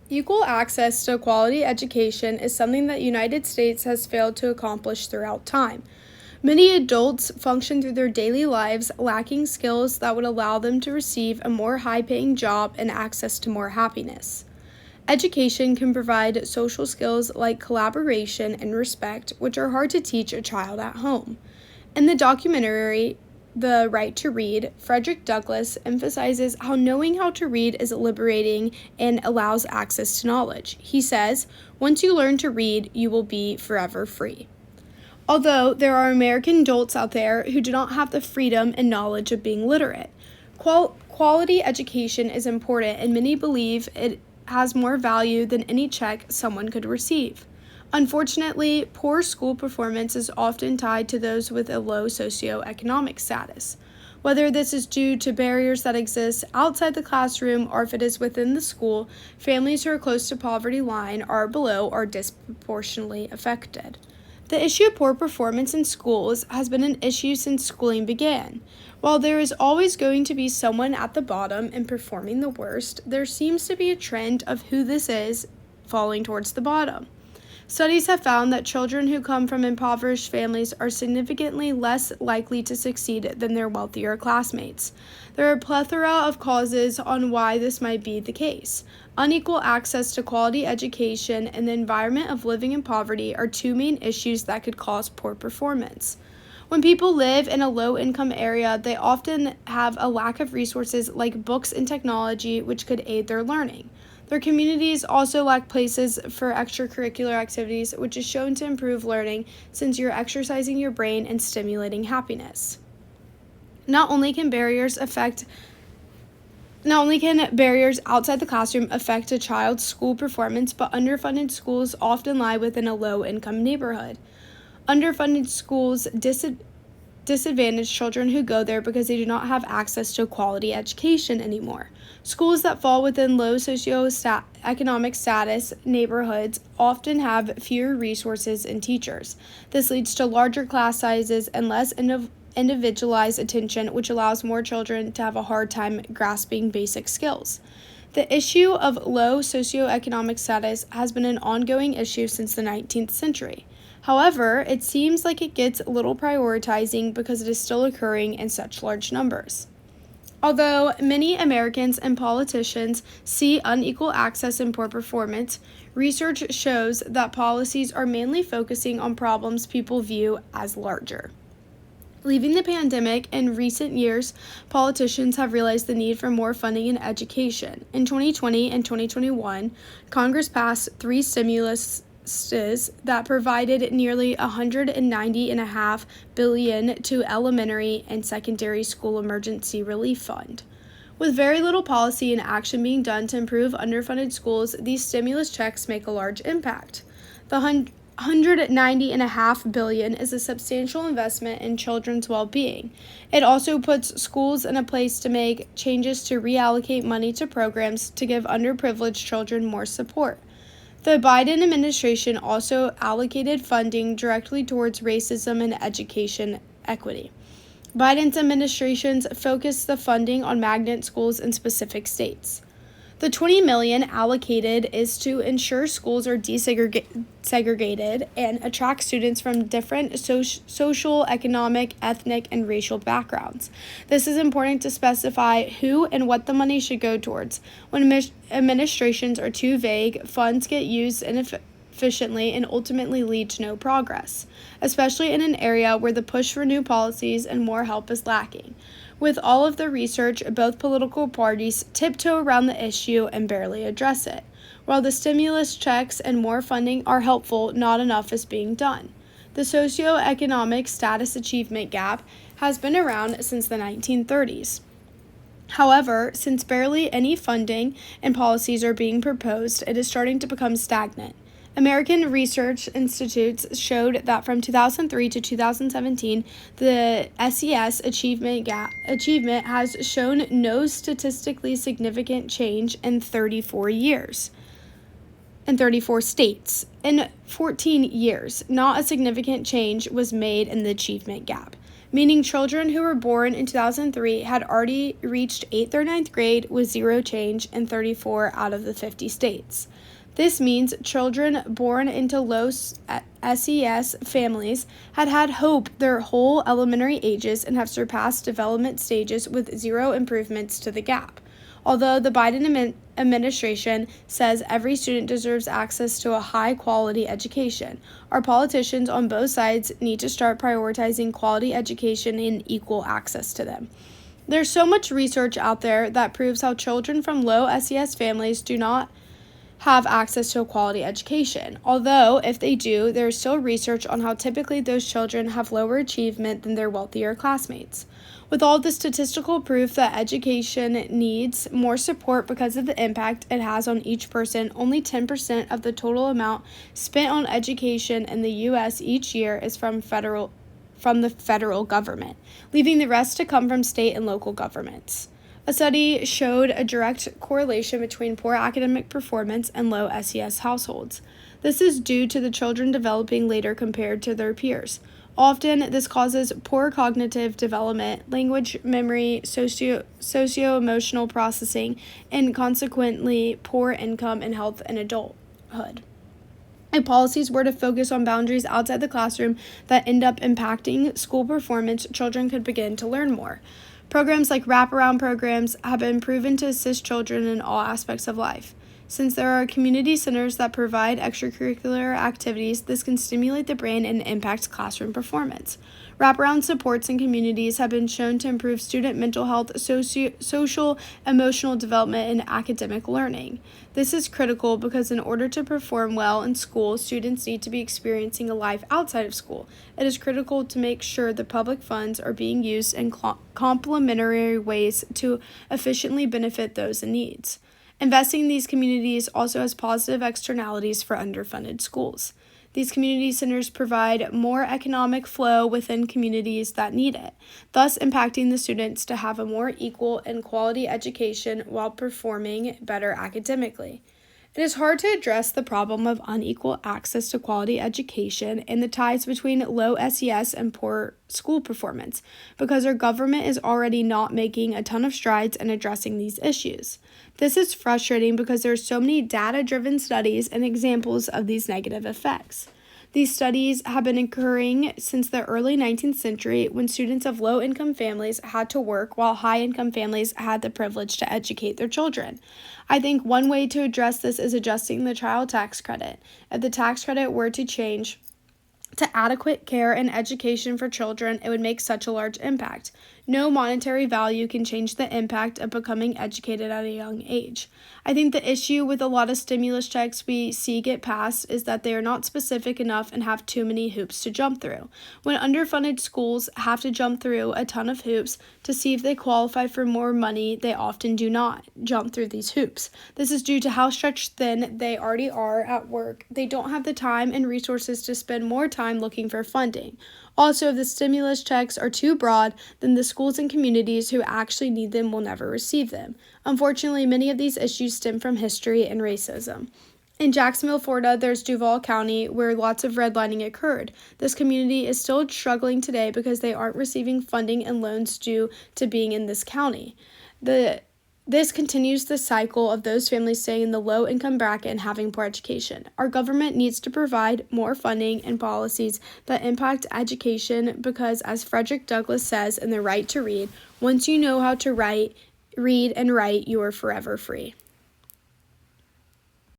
Equal access to quality education is something that the United States has failed to accomplish throughout time. Many adults function through their daily lives lacking skills that would allow them to receive a more high-paying job and access to more happiness. Education can provide social skills like collaboration and respect, which are hard to teach a child at home. In the documentary The Right to Read, Frederick Douglass emphasizes how knowing how to read is liberating and allows access to knowledge. He says, "Once you learn to read, you will be forever free." Although there are American adults out there who do not have the freedom and knowledge of being literate, quality education is important, and many believe it has more value than any check someone could receive. Unfortunately, poor school performance is often tied to those with a low socioeconomic status. Whether this is due to barriers that exist outside the classroom or if it is within the school, families who are close to poverty line or below are disproportionately affected. The issue of poor performance in schools has been an issue since schooling began. While there is always going to be someone at the bottom and performing the worst, there seems to be a trend of who this is falling towards the bottom. Studies have found that children who come from impoverished families are significantly less likely to succeed than their wealthier classmates. There are a plethora of causes on why this might be the case. Unequal access to quality education and the environment of living in poverty are two main issues that could cause poor performance. When people live in a low-income area, they often have a lack of resources like books and technology, which could aid their learning. Their communities also lack places for extracurricular activities, which is shown to improve learning since you're exercising your brain and stimulating happiness. Not only can barriers outside the classroom affect a child's school performance, but underfunded schools often lie within a low-income neighborhood. Underfunded schools disadvantage children who go there because they do not have access to a quality education anymore. Schools that fall within low socioeconomic status neighborhoods often have fewer resources and teachers. This leads to larger class sizes and less individualized attention, which allows more children to have a hard time grasping basic skills. The issue of low socioeconomic status has been an ongoing issue since the 19th century. However, it seems like it gets little prioritizing because it is still occurring in such large numbers. Although many Americans and politicians see unequal access and poor performance, research shows that policies are mainly focusing on problems people view as larger. Leaving the pandemic, in recent years, politicians have realized the need for more funding in education. In 2020 and 2021, Congress passed 3 stimulus that provided nearly $190.5 billion to elementary and secondary school emergency relief fund. With very little policy and action being done to improve underfunded schools, these stimulus checks make a large impact. The $190.5 billion is a substantial investment in children's well-being. It also puts schools in a place to make changes to reallocate money to programs to give underprivileged children more support. The Biden administration also allocated funding directly towards racism and education equity. Biden's administration focused the funding on magnet schools in specific states. The $20 million allocated is to ensure schools are desegregated and attract students from different social, economic, ethnic, and racial backgrounds. This is important to specify who and what the money should go towards. When administrations are too vague, funds get used inefficiently and ultimately lead to no progress, especially in an area where the push for new policies and more help is lacking. With all of the research, both political parties tiptoe around the issue and barely address it. While the stimulus checks and more funding are helpful, not enough is being done. The socioeconomic status achievement gap has been around since the 1930s. However, since barely any funding and policies are being proposed, it is starting to become stagnant. American Research Institutes showed that from 2003 to 2017, the SES achievement has shown no statistically significant change in 34 states. In 14 years, not a significant change was made in the achievement gap, meaning children who were born in 2003 had already reached 8th or ninth grade with zero change in 34 out of the 50 states. This means children born into low SES families had hope their whole elementary ages and have surpassed development stages with zero improvements to the gap. Although the Biden administration says every student deserves access to a high-quality education, our politicians on both sides need to start prioritizing quality education and equal access to them. There's so much research out there that proves how children from low SES families do not have access to a quality education. Although, if they do, there is still research on how typically those children have lower achievement than their wealthier classmates. With all the statistical proof that education needs more support because of the impact it has on each person, only 10% of the total amount spent on education in the U.S. each year is from the federal government, leaving the rest to come from state and local governments. A study showed a direct correlation between poor academic performance and low SES households. This is due to the children developing later compared to their peers. Often, this causes poor cognitive development, language memory, socio-emotional processing, and consequently poor income and health in adulthood. If policies were to focus on boundaries outside the classroom that end up impacting school performance, children could begin to learn more. Programs like wraparound programs have been proven to assist children in all aspects of life. Since there are community centers that provide extracurricular activities, this can stimulate the brain and impact classroom performance. Wraparound supports in communities have been shown to improve student mental health, social, emotional development, and academic learning. This is critical because in order to perform well in school, students need to be experiencing a life outside of school. It is critical to make sure the public funds are being used in complementary ways to efficiently benefit those in need. Investing in these communities also has positive externalities for underfunded schools. These community centers provide more economic flow within communities that need it, thus impacting the students to have a more equal and quality education while performing better academically. It is hard to address the problem of unequal access to quality education and the ties between low SES and poor school performance because our government is already not making a ton of strides in addressing these issues. This is frustrating because there are so many data-driven studies and examples of these negative effects. These studies have been occurring since the early 19th century when students of low-income families had to work while high-income families had the privilege to educate their children. I think one way to address this is adjusting the child tax credit. If the tax credit were to change to adequate care and education for children, it would make such a large impact. No monetary value can change the impact of becoming educated at a young age. I think the issue with a lot of stimulus checks we see get passed is that they are not specific enough and have too many hoops to jump through. When underfunded schools have to jump through a ton of hoops to see if they qualify for more money, they often do not jump through these hoops. This is due to how stretched thin they already are at work. They don't have the time and resources to spend more time looking for funding. Also, if the stimulus checks are too broad, then the schools and communities who actually need them will never receive them. Unfortunately, many of these issues stem from history and racism. In Jacksonville, Florida, there's Duval County, where lots of redlining occurred. This community is still struggling today because they aren't receiving funding and loans due to being in this county. This continues the cycle of those families staying in the low-income bracket and having poor education. Our government needs to provide more funding and policies that impact education because, as Frederick Douglass says in The Right to Read, once you know how to read and write, you are forever free.